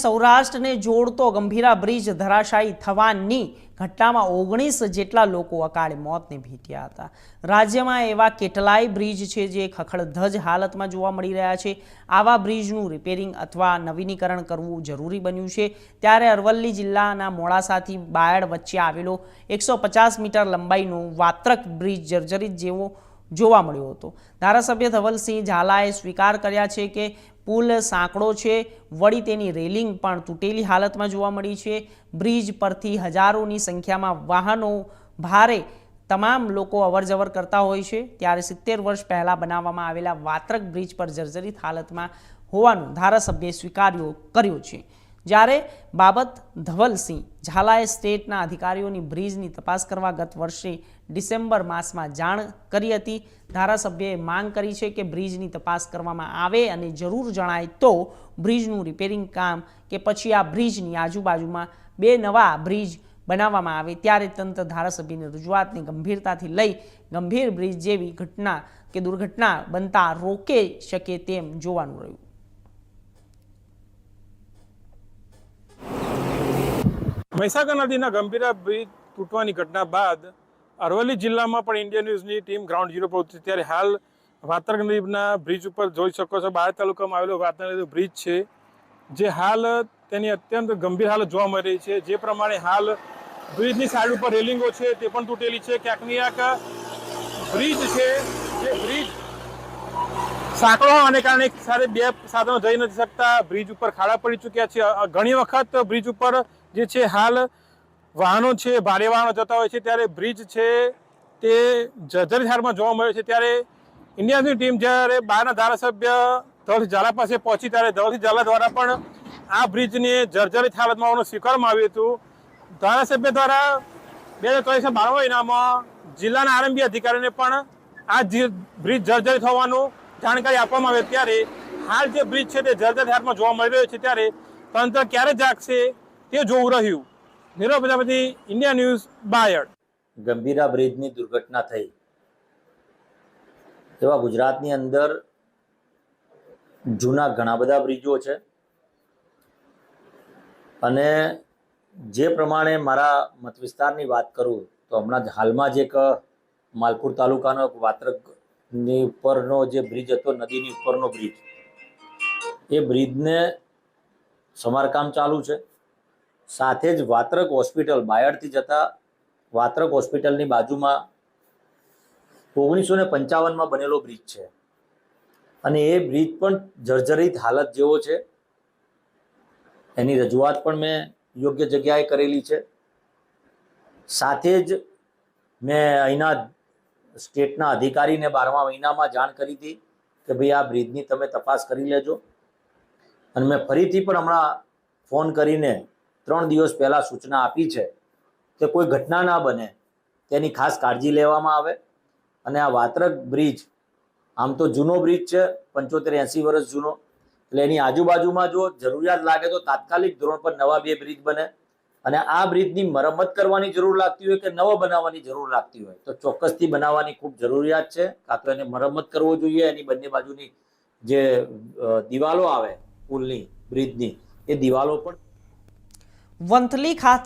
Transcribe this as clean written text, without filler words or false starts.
સૌરાષ્ટ્રને જોડતો ગંભીરા બ્રિજ ધરાશાયી થવાની ઘટનામાં 19 જેટલા લોકો અકાળે મોતને ભેટ્યા હતા। રાજ્યમાં એવા કેટલાય બ્રિજ છે જે ખખડધજ હાલતમાં જોવા મળી રહ્યા છે। આવા બ્રિજનું રિપેરિંગ અથવા નવીનીકરણ કરવું જરૂરી બન્યું છે। ત્યારે અરવલ્લી જિલ્લાના મોડાસાથી બાયડ વચ્ચે આવેલો 150 મીટર લંબાઈનો વાત્રક બ્રિજ જર્જરિત જેવો જોવા મળ્યો હતો। ધારાસભ્ય ધવલસિંહ ઝાલાએ સ્વીકાર કર્યા છે કે પુલ સાંકડો છે, વળી તેની રેલિંગ પણ તૂટેલી હાલતમાં જોવા મળી છે। બ્રિજ પરથી હજારોની સંખ્યામાં વાહનો ભારે તમામ લોકો અવરજવર કરતા હોય છે, ત્યારે 70 વર્ષ પહેલાં બનાવવામાં આવેલા વાત્રક બ્રિજ પર જર્જરિત હાલતમાં હોવાનું ધારાસભ્યએ સ્વીકાર્યો કર્યો છે। જ્યારે બાબત ધવલસિંહ ઝાલાએ સ્ટેટના અધિકારીઓની બ્રિજની તપાસ કરવા ગત વર્ષે ડિસેમ્બર માસમાં જાણ કરી હતી। ધારાસભ્યએ માંગ કરી છે કે બ્રિજની તપાસ કરવામાં આવે અને જરૂર જણાય તો બ્રિજનું રિપેરિંગ કામ કે પછી આ બ્રિજની આજુબાજુમાં 2 નવા બ્રિજ બનાવવામાં આવે, ત્યારે તંત્ર ધારાસભ્યની રજૂઆતને ગંભીરતાથી લઈ ગંભીર બ્રિજ જેવી ઘટના કે દુર્ઘટના બનતા રોકી શકે તેમ જોવાનું રહ્યું। મહીસાગર નદીના ગંભીરા બ્રિજ તૂટવાની ઘટના બાદ અરવલ્લી જિલ્લામાં પણ ઇન્ડિયા ન્યૂઝની ટીમ ગ્રાઉન્ડ ઝીરો પર ઉતરી। ત્યારે હાલ વાત્રક નદીના બ્રિજ ઉપર જોઈ શકો છો, બાયડ તાલુકામાં આવેલો વાત્રક નદીનો બ્રિજ છે, જે હાલ તેની અત્યંત ગંભીર હાલત જોવા મળી રહી છે। જે પ્રમાણે હાલ બ્રિજની સાઈડ ઉપર રેલિંગો છે તે પણ તૂટેલી છે। ક્યાંક ને ક્યાંક બ્રિજ છે, જે બ્રિજ સાંકડો હોવાને કારણે એક સાથે 2 સાધનો જઈ નથી શકતા। બ્રિજ ઉપર ખાડા પડી ચૂક્યા છે। ઘણી વખત બ્રિજ ઉપર જે છે હાલ વાહનો છે, ભારે વાહનો જતા હોય છે, ત્યારે બ્રિજ છે તે જર્જરિત હાલતમાં જોવા મળે છે। ત્યારે ઇન્ડિયાની ટીમ જ્યારે બહારના ધારાસભ્ય ધવલસિંહ ઝાલા પાસે પહોંચી, ત્યારે ધવલસિંહ ઝાલા દ્વારા પણ આ બ્રિજને જર્જરિત હાલતમાં હોવાનું સ્વીકારવામાં આવ્યું હતું। ધારાસભ્ય દ્વારા 2023-22 મહિનામાં જિલ્લાના આરંભી અધિકારીને પણ આ બ્રિજ જર્જરિત હોવાનું જાણકારી આપવામાં આવે, ત્યારે હાલ જે બ્રિજ છે તે જર્જરિત હાલતમાં જોવા મળી રહ્યો છે। ત્યારે તંત્ર ક્યારે જાગશે તે જોવું રહ્યું। Nirav Prajapati, India news, Bayad. ગંભીરા બ્રિજની દુર્ઘટના થઈ એવા ગુજરાતની અંદર જૂના ઘણા બધા બ્રિજો છે, અને જે પ્રમાણે મારા મત વિસ્તારની વાત કરું તો હમણાં હાલમાં જ એક માલપુર તાલુકાનો વાત્રકની ઉપરનો જે બ્રિજ હતો, નદીની ઉપરનો બ્રિજ, એ બ્રિજને સમારકામ ચાલુ છે। સાથે જ વાત્રક હોસ્પિટલ, બાયડથી જતા વાત્રક હોસ્પિટલની બાજુમાં 1955માં બનેલો બ્રિજ છે, અને એ બ્રિજ પણ જર્જરિત હાલત જેવો છે। એની રજૂઆત પણ મેં યોગ્ય જગ્યાએ કરેલી છે। સાથે જ મેં અહીંના સ્ટેટના અધિકારીને 12મા મહિનામાં જાણ કરી હતી કે ભાઈ આ બ્રિજની તમે તપાસ કરી લેજો, અને મેં ફરીથી પણ હમણાં ફોન કરીને 3 દિવસ પહેલાં સૂચના આપી છે કે કોઈ ઘટના ના બને તેની ખાસ કાળજી લેવામાં આવે। અને આ વાત્રક બ્રિજ આમ તો જૂનો બ્રિજ છે, 75-80 વર્ષ જૂનો, એટલે એની આજુબાજુમાં જો જરૂરિયાત લાગે તો તાત્કાલિક ધોરણ પર નવા 2 બ્રિજ બને। અને આ બ્રિજની મરમ્મત કરવાની જરૂર લાગતી હોય કે નવો બનાવવાની જરૂર લાગતી હોય તો ચોક્કસથી બનાવવાની ખૂબ જરૂરિયાત છે। કાં તો એને મરમ્મત કરવો જોઈએ, એની બંને બાજુની જે દિવાલો આવે પુલની, બ્રિજની, એ દિવાલો પણ વંથલી ખાતે